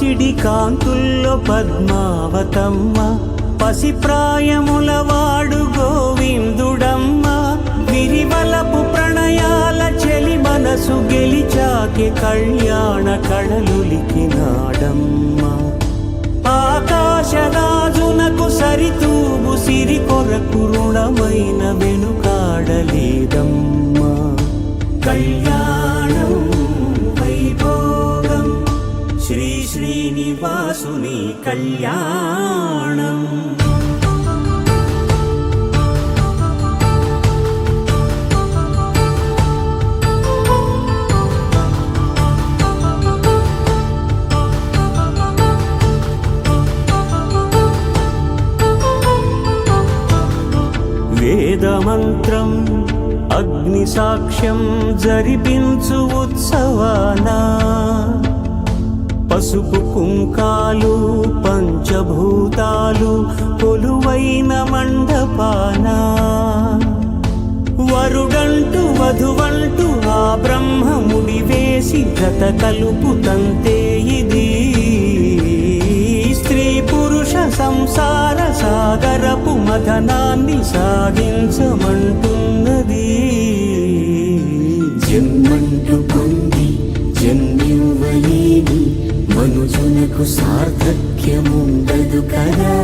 పసిడి కాంతుల్లో పద్మావతమ్మ, పసిప్రాయముల వాడు గోవిందుడమ్మ, విరివలపు ప్రణయాల చెలి మనసు గెలిచాకే కళ్యాణ కళలులికినాడమ్మ. ఆకాశరాజునకు సరితూగు సిరి కొరకు రుణమైన వెనుకాడలేదమ్మా. కళ్యాణం వైభోగం శ్రీ శ్రీనివాసుని కళ్యాణం. వేదమంత్రం అగ్ని సాక్ష్యం జరిపించు ఉత్సవానా, పసుపు కుంకాలు పంచభూతాలు కొలువైన మండపానా, వరుడంటూ వధువంటూ ఆ బ్రహ్మముడి వేసి జత కలుపుతంతే ఇది. స్త్రీ పురుష సంసార సాగరపు మథనాన్ని సాగించమంటున్నది. జన్మంటూ పొంది జన్మివ్వలేని మనుజునకు సార్థక్యముండదు కదా.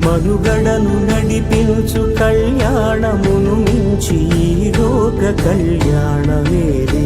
మనుగడను నడిపించు కళ్యాణమును మించి ఈ లోక కళ్యాణమేది.